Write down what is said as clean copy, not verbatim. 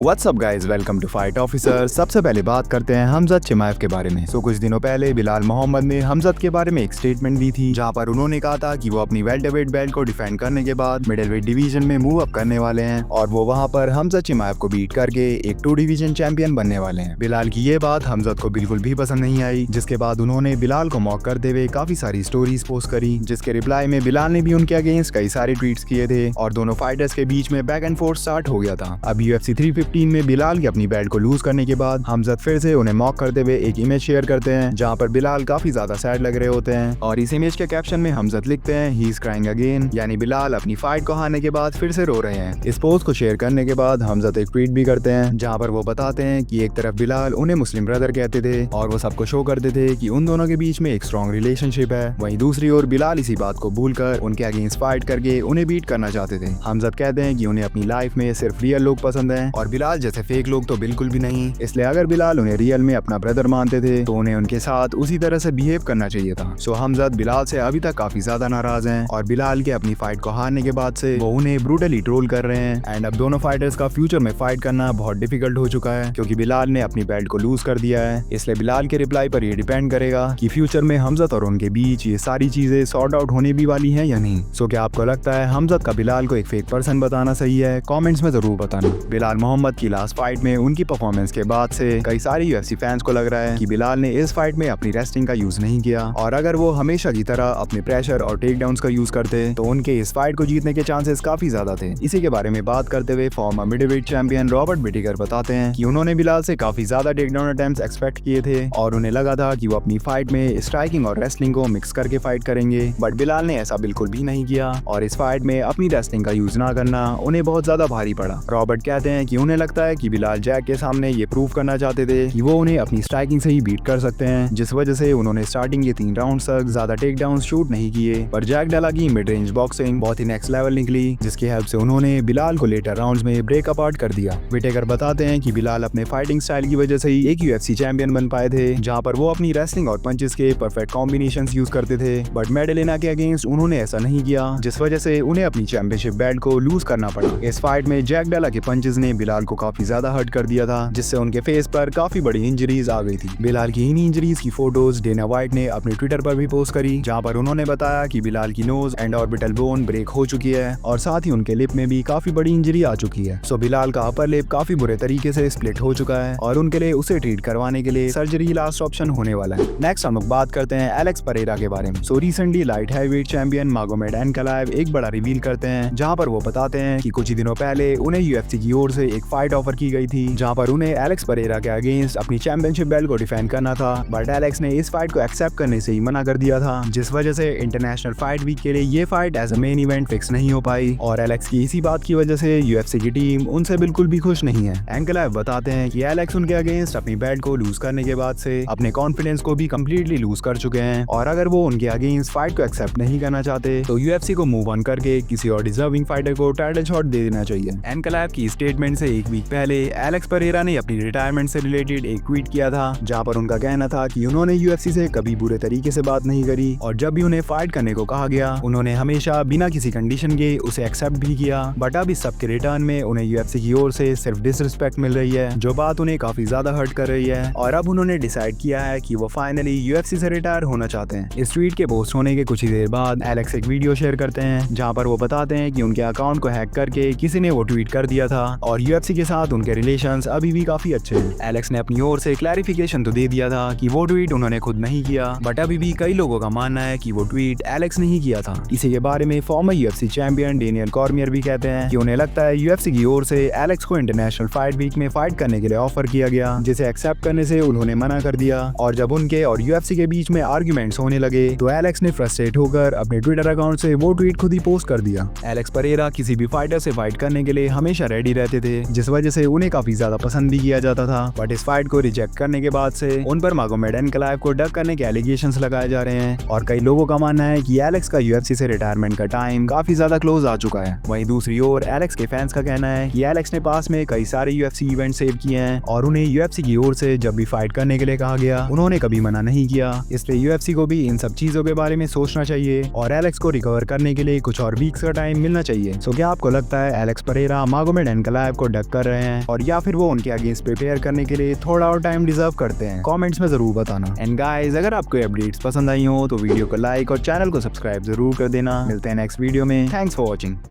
What's up guys, welcome to Fight Officer. सबसे पहले बात करते हैं हमजद चिमाएव के बारे में। कुछ दिनों पहले बिलाल मोहम्मद ने हमजद के बारे में एक स्टेटमेंट दी थी, जहां पर उन्होंने कहा था कि वो अपनी वेल्टरवेट बेल्ट को डिफेंड करने के बाद मिडिलवेट डिवीजन में मूव अप करने वाले हैं और वो वहां पर हमजद चिमाएव को बीट करके एक 2 डिवीजन चैंपियन बनने वाले हैं। बिलाल की ये बात हमजद को बिल्कुल भी पसंद नहीं आई, जिसके बाद उन्होंने बिलाल को मॉक करते हुए काफी सारी स्टोरीज पोस्ट करी, जिसके रिप्लाई में बिलाल ने भी उनके अगेंस्ट कई सारे ट्वीट्स किए थे और दोनों फाइटर्स के बीच में बैक एंड फोर्थ स्टार्ट हो गया था। अब UFC 315 में बिलाल की अपनी बेल्ट को लूज करने के बाद हमजद फिर से उन्हें मॉक करते हुए एक इमेज शेयर करते हैं, जहां पर बिलाल काफी ज्यादा सैड लग रहे होते हैं और इस इमेज के कैप्शन में हमजद लिखते हैं ही इज क्राइंग अगेन, यानी बिलाल अपनी फाइट को हारने के बाद फिर से रो रहे हैं। इस पोस्ट को शेयर करने के बाद हमजद एक ट्वीट भी करते हैं, जहां पर वो बताते हैं कि एक तरफ बिलाल उन्हें मुस्लिम ब्रदर कहते थे और वो सबको शो करते थे कि उन दोनों के बीच में एक स्ट्रॉन्ग रिलेशनशिप है, वहीं दूसरी ओर बिलाल इसी बात को भूलकर उनके अगेंस्ट फाइट करके उन्हें बीट करना चाहते थे। हमजद कहते हैं कि उन्हें अपनी लाइफ में सिर्फ रियल लोग पसंद हैं और बिलाल जैसे फेक लोग तो बिल्कुल भी नहीं, इसलिए अगर बिलाल उन्हें रियल में अपना ब्रदर मानते थे तो उन्हें उनके साथ उसी तरह से बिहेव करना चाहिए था। सो हमजद बिलाल से अभी तक काफी ज्यादा नाराज हैं और बिलाल के अपनी फाइट को हारने के बाद से वो उन्हें ब्रूटली ट्रोल कर रहे हैं एंड अब दोनों फाइटर्स का फ्यूचर में फाइट करना बहुत डिफिकल्ट हो चुका है, क्योंकि बिलाल ने अपनी बेल्ट को लूज कर दिया है। इसलिए बिलाल के रिप्लाई पर ये डिपेंड करेगा कि फ्यूचर में हमजद और उनके बीच ये सारी चीजें सॉर्ट आउट होने भी वाली हैं या नहीं। सो क्या आपको लगता है हमजद का बिलाल को एक फेक पर्सन बताना सही है? कमेंट्स में जरूर बताना। बिलाल मोहम्मद की लास्ट फाइट में उनकी परफॉर्मेंस के बाद से कई सारे UFC फैंस को लग रहा है कि बिलाल ने इस फाइट में अपनी रेस्टिंग का यूज नहीं किया और अगर वो हमेशा की तरह अपने प्रेशर और टेक डाउन्स का यूज करते तो उनके इस फाइट को जीतने के चांसेस काफी ज्यादा थे। इसी के बारे में बात करते हुए फॉर्मर मिडवेट चैंपियन रॉबर्ट विटेकर बताते हैं कि उन्होंने बिलाल से काफी ज्यादा टेक डाउन अटेम्प्ट्स एक्सपेक्ट किए थे और उन्हें लगा था कि वो अपनी फाइट में स्ट्राइकिंग और रेसलिंग को मिक्स करके फाइट करेंगे, बट बिलाल ने ऐसा बिल्कुल भी नहीं किया और इस फाइट में अपनी रेसलिंग का यूज ना करना उन्हें बहुत ज्यादा भारी पड़ा। रॉबर्ट कहते हैं कि उन्हें लगता है कि बिलाल जैक के सामने ये प्रूव करना चाहते थे कि वो उन्हें अपनी स्ट्राइकिंग से ही बीट कर सकते हैं, जिस वजह से उन्होंने स्टार्टिंग के 3 राउंड तक ज्यादा टेक डाउन शूट नहीं किए, पर जैक डेला की मिड रेंज बॉक्सिंग बहुत ही नेक्स्ट लेवल निकली, जिसकी हेल्प से उन्होंने बिलाल को लेटर राउंड्स में ब्रेक अपार्ट कर दिया। विटेकर बताते हैं कि बिलाल अपने फाइटिंग स्टाइल की वजह से ही एक UFC चैंपियन बन पाए थे, जहां पर वो अपनी रेसलिंग और पंचेस के परफेक्ट कॉम्बिनेशंस यूज करते थे, बट मेडेलिना के अगेंस्ट उन्होंने ऐसा नहीं किया, जिस वजह से उन्हें अपनी चैंपियनशिप बेल्ट को लूज करना पड़ा। इस फाइट में जैक डेला के पंचेस ने बिलाल को काफी ज्यादा हर्ट कर दिया था, जिससे उनके फेस पर काफी बड़ी इंजरीज आ गई थी। बिलाल की इन्हीं इंजरीज की फोटोज डेना व्हाइट ने अपने ट्विटर पर भी पोस्ट करी, जहां पर उन्होंने बताया कि बिलाल की nose and orbital bone break हो चुकी है और साथ ही उनके लिप में भी काफी बड़ी इंजरी आ चुकी है। सो बिलाल का अपर लिप काफी बुरे तरीके से स्प्लिट हो चुका है और उनके लिए उसे ट्रीट करवाने के लिए सर्जरी लास्ट ऑप्शन होने वाला है। नेक्स्ट हम लोग बात करते हैं एलेक्स परेरा के बारे में। So recently light heavyweight champion Magomed Ankalaev एक बड़ा रिवील करते हैं, जहां पर वो बताते हैं कि कुछ ही दिनों पहले उन्हें UFC की ओर से एक फाइट ऑफर की गई थी, जहां पर उन्हें एलेक्स परेरा के अगेंस्ट अपनी चैंपियनशिप बेल्ट को डिफेंड करना था, बट एलेक्स ने इस फाइट को एक्सेप्ट करने से ही मना कर दिया था, जिस वजह से इंटरनेशनल फाइट वीक के लिए ये fight as a main event fix नहीं हो पाई और एलेक्स की इसी बात की वजह से UFC की टीम उनसे बिल्कुल भी खुश नहीं है। एनकलाएव बताते हैं कि एलेक्स उनके अगेंस्ट अपनी बेल्ट को लूज करने के बाद से अपने कॉन्फिडेंस को भी कम्प्लीटली लूज कर चुके हैं और अगर वो उनके अगेंस्ट फाइट को एक्सेप्ट नहीं करना चाहते तो UFC को मूव ऑन करके किसी और डिजर्विंग फाइटर को टाइटल शॉट दे देना चाहिए। एनकलाएव की स्टेटमेंट से एक वीक पहले एलेक्स परेरा ने अपनी रिटायरमेंट से रिलेटेड एक ट्वीट किया था, जहां पर उनका कहना था कि उन्होंने UFC से कभी बुरे तरीके से बात नहीं करी और जब भी उन्हें फाइट करने को कहा गया उन्होंने हमेशा बिना किसी कंडीशन के उसे एक्सेप्ट भी किया, बट अब इस सब के रिटर्न में उन्हें UFC की ओर से सिर्फ डिसरिस्पेक्ट मिल रही है, जो बात उन्हें काफी ज्यादा हर्ट कर रही है और अब उन्होंने डिसाइड किया है कि वो फाइनली UFC से रिटायर होना चाहते हैं। इस ट्वीट के पोस्ट होने के कुछ ही देर बाद एलेक्स एक वीडियो शेयर करते हैं, जहां पर वो बताते हैं कि उनके अकाउंट को हैक करके किसी ने वो ट्वीट कर दिया था और UFC के साथ उनके रिलेशंस अभी भी काफी अच्छे हैं। एलेक्स ने अपनी ओर से क्लैरिफिकेशन तो दे दिया था कि वो ट्वीट उन्होंने खुद नहीं किया, बट अभी भी कई लोगों का मानना है कि वो ट्वीट एलेक्स ने ही किया था। इसी के बारे में farmer UFC champion Daniel Cormier भी कहते हैं कि उन्हें लगता है UFC की ओर से एलेक्स को इंटरनेशनल फाइट वीक में फाइट करने के लिए ऑफर किया गया, जिसे एक्सेप्ट करने से उन्होंने मना कर दिया और जब उनके और UFC के बीच में आर्ग्यूमेंट्स होने लगे तो एलेक्स ने फ्रस्ट्रेट होकर अपने ट्विटर अकाउंट से वो ट्वीट खुद ही पोस्ट कर दिया। एलेक्स परेरा किसी भी फाइटर से फाइट करने के लिए हमेशा रेडी रहते थे, जिस वजह से उन्हें काफी ज्यादा पसंद भी किया जाता था, बट इस फाइट को रिजेक्ट करने के बाद से उन पर मागोमेड एनकलाएव को डक करने के एलिगेशंस लगाए जा रहे हैं और कई लोगों का मानना है कि एलेक्स का UFC से रिटायरमेंट का टाइम काफी ज्यादा क्लोज आ चुका है। वहीं दूसरी ओर एलेक्स के फैंस का कहना है कि एलेक्स ने पास में कई सारे UFC इवेंट सेव किए हैं और उन्हें UFC की ओर से जब भी फाइट करने के लिए कहा गया उन्होंने कभी मना नहीं किया, इसलिए UFC को भी इन सब चीजों के बारे में सोचना चाहिए और एलेक्स को रिकवर करने के लिए कुछ और वीक्स का टाइम मिलना चाहिए। सो क्या आपको लगता है एलेक्स परेरा मागोमेड एनकलाएव को डक कर रहे हैं और या फिर वो उनके अगेंस्ट प्रिपेयर करने के लिए थोड़ा और टाइम डिजर्व करते हैं। कमेंट्स में जरूर बताना। एंड गाइस, अगर आपको अपडेट्स पसंद आई हो तो वीडियो को लाइक और चैनल को सब्सक्राइब जरूर कर देना। मिलते हैं नेक्स्ट वीडियो में। Thanks for watching.